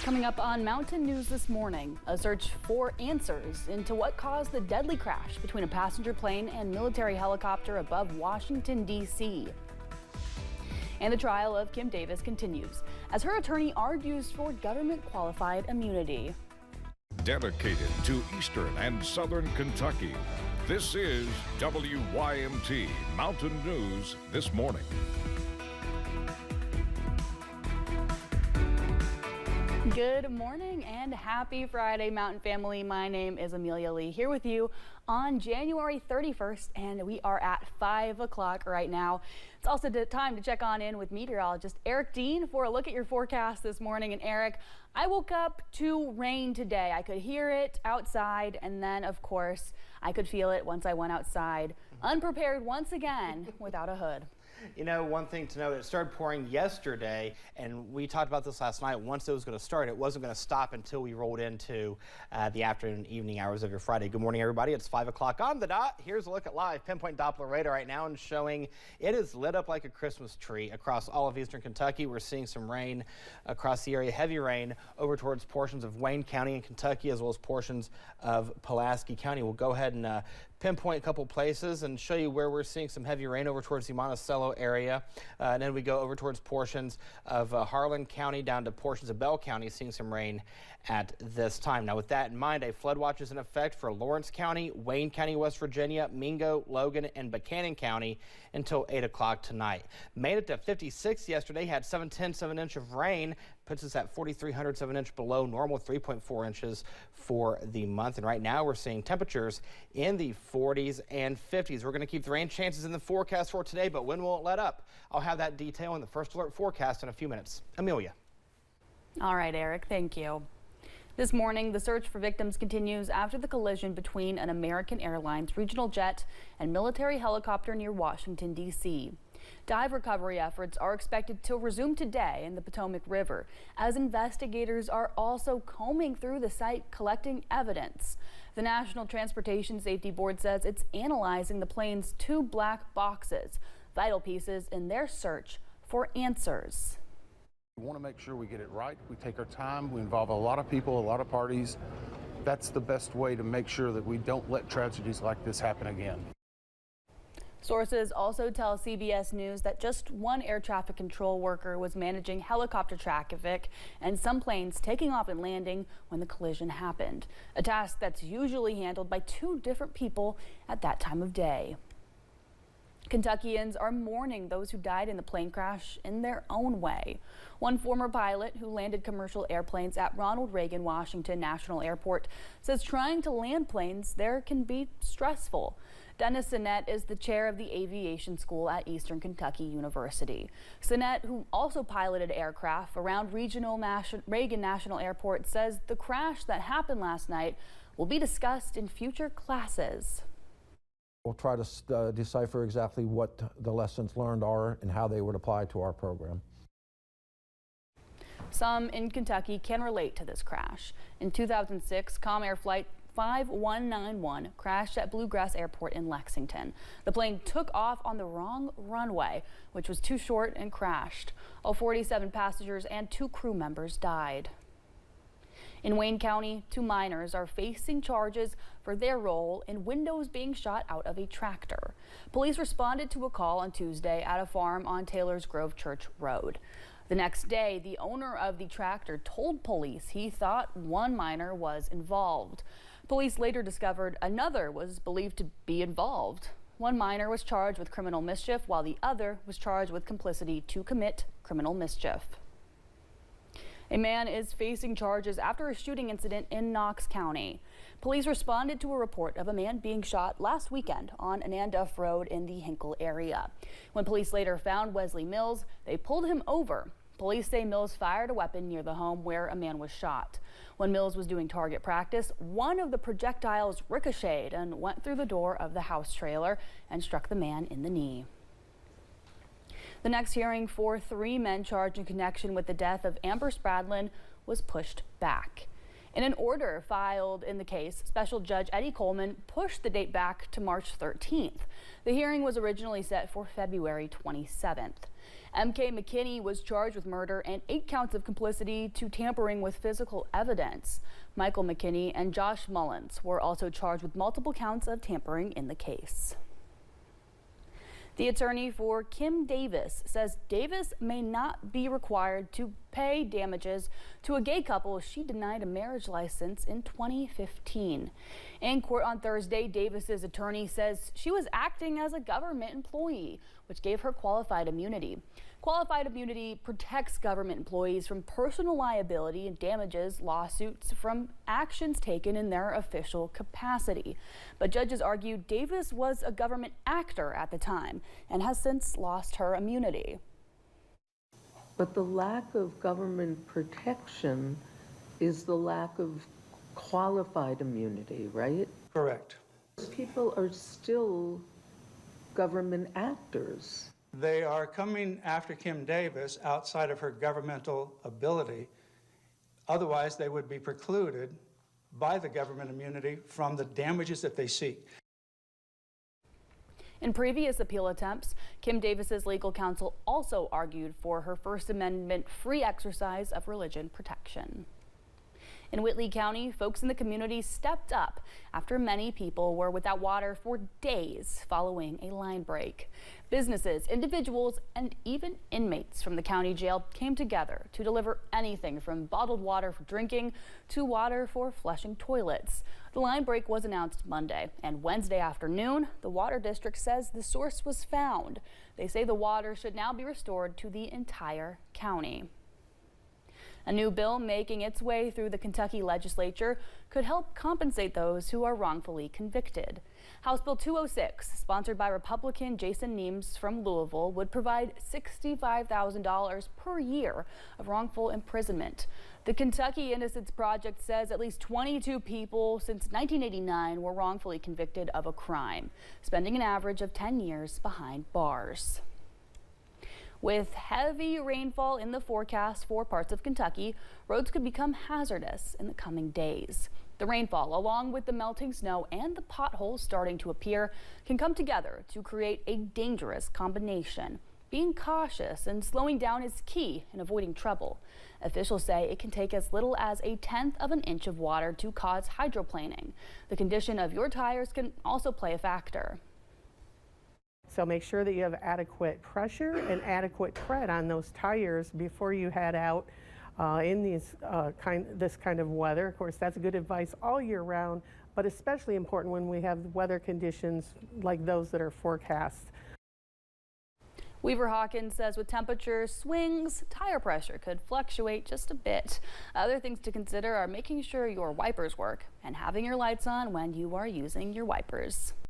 Coming up on Mountain News this morning, a search for answers into what caused the deadly crash between a passenger plane and military helicopter above Washington, D.C. And the trial of Kim Davis continues as her attorney argues for government-qualified immunity. Dedicated to Eastern and Southern Kentucky, this is WYMT Mountain News this morning. Good morning and happy Friday, Mountain family. My name is Amelia Lee here with you on January 31st, and we are at 5 o'clock right now. It's also time to check on in with meteorologist Eric Dean for a look at your forecast this morning. And Eric, I woke up to rain today. I could hear it outside, and then of course I could feel it once I went outside, unprepared once again without a hood. You know, one thing to note, it started pouring yesterday, and we talked about this last night. Once it was going to start, it wasn't going to stop until we rolled into the afternoon, evening hours of your Friday. Good morning, everybody. It's 5 o'clock on the dot. Here's a look at live pinpoint Doppler radar right now and showing it is lit up like a Christmas tree across all of eastern Kentucky. We're seeing some rain across the area, heavy rain over towards portions of Wayne County in Kentucky, as well as portions of Pulaski County. We'll go ahead and pinpoint a couple places and show you where we're seeing some heavy rain over towards the Monticello area. And then we go over towards portions of Harlan County down to portions of Bell County, seeing some rain at this time. Now, with that in mind, a flood watch is in effect for Lawrence County, Wayne County, West Virginia, Mingo, Logan, and Buchanan County until 8 o'clock tonight. Made it to 56 yesterday, had 7/10 of an inch of rain, puts us at 4,300 of an inch below normal, 3.4 inches for the month. And right now we're seeing temperatures in the 40s and 50s. We're going to keep the rain chances in the forecast for today, but when will it let up? I'll have that detail in the first alert forecast in a few minutes. Amelia. All right, Eric, thank you. This morning, the search for victims continues after the collision between an American Airlines regional jet and military helicopter near Washington, D.C. Dive recovery efforts are expected to resume today in the Potomac River, as investigators are also combing through the site collecting evidence. The National Transportation Safety Board says it's analyzing the plane's 2 black boxes, vital pieces in their search for answers. We want to make sure we get it right. We take our time. We involve a lot of people, a lot of parties. That's the best way to make sure that we don't let tragedies like this happen again. Sources also tell CBS News that just one air traffic control worker was managing helicopter traffic and some planes taking off and landing when the collision happened, a task that's usually handled by 2 different people at that time of day. Kentuckians are mourning those who died in the plane crash in their own way. One former pilot who landed commercial airplanes at Ronald Reagan Washington National Airport says trying to land planes there can be stressful. Dennis Sinnett is the chair of the aviation school at Eastern Kentucky University. Sinnett, who also piloted aircraft around Reagan National Airport, says the crash that happened last night will be discussed in future classes. We'll try to decipher exactly what the lessons learned are and how they would apply to our program. Some in Kentucky can relate to this crash. In 2006, Comair Flight 5191 crashed at Bluegrass Airport in Lexington. The plane took off on the wrong runway, which was too short, and crashed. All 47 passengers and 2 crew members died. In Wayne County, 2 minors are facing charges for their role in windows being shot out of a tractor. Police responded to a call on Tuesday at a farm on Taylor's Grove Church Road. The next day, the owner of the tractor told police he thought 1 minor was involved. Police later discovered another was believed to be involved. 1 minor was charged with criminal mischief, while the other was charged with complicity to commit criminal mischief. A man is facing charges after a shooting incident in Knox County. Police responded to a report of a man being shot last weekend on Ananduff Road in the Hinkle area. When police later found Wesley Mills, they pulled him over. Police say Mills fired a weapon near the home where a man was shot. When Mills was doing target practice, one of the projectiles ricocheted and went through the door of the house trailer and struck the man in the knee. The next hearing for 3 men charged in connection with the death of Amber Spradlin was pushed back. In an order filed in the case, Special Judge Eddie Coleman pushed the date back to March 13th. The hearing was originally set for February 27th. MK McKinney was charged with murder and 8 counts of complicity to tampering with physical evidence. Michael McKinney and Josh Mullins were also charged with multiple counts of tampering in the case. The attorney for Kim Davis says Davis may not be required to pay damages to a gay couple she denied a marriage license in 2015. In court on Thursday, Davis's attorney says she was acting as a government employee, which gave her qualified immunity. Qualified immunity protects government employees from personal liability and damages lawsuits from actions taken in their official capacity. But judges argued Davis was a government actor at the time and has since lost her immunity. But the lack of government protection is the lack of qualified immunity, right? Correct. People are still government actors. They are coming after Kim Davis outside of her governmental ability. Otherwise, they would be precluded by the government immunity from the damages that they seek. In previous appeal attempts, Kim Davis's legal counsel also argued for her First Amendment free exercise of religion protection. In Whitley County, folks in the community stepped up after many people were without water for days following a line break. Businesses, individuals, and even inmates from the county jail came together to deliver anything from bottled water for drinking to water for flushing toilets. The line break was announced Monday, and Wednesday afternoon, the water district says the source was found. They say the water should now be restored to the entire county. A new bill making its way through the Kentucky legislature could help compensate those who are wrongfully convicted. House Bill 206, sponsored by Republican Jason Nemes from Louisville, would provide $65,000 per year of wrongful imprisonment. The Kentucky Innocence Project says at least 22 people since 1989 were wrongfully convicted of a crime, spending an average of 10 years behind bars. With heavy rainfall in the forecast for parts of Kentucky, roads could become hazardous in the coming days. The rainfall, along with the melting snow and the potholes starting to appear, can come together to create a dangerous combination. Being cautious and slowing down is key in avoiding trouble. Officials say it can take as little as 1/10 of an inch of water to cause hydroplaning. The condition of your tires can also play a factor. So make sure that you have adequate pressure and adequate tread on those tires before you head out in this kind of weather. Of course, that's good advice all year round, but especially important when we have weather conditions like those that are forecast. Weaver Hawkins says with temperature swings, tire pressure could fluctuate just a bit. Other things to consider are making sure your wipers work and having your lights on when you are using your wipers.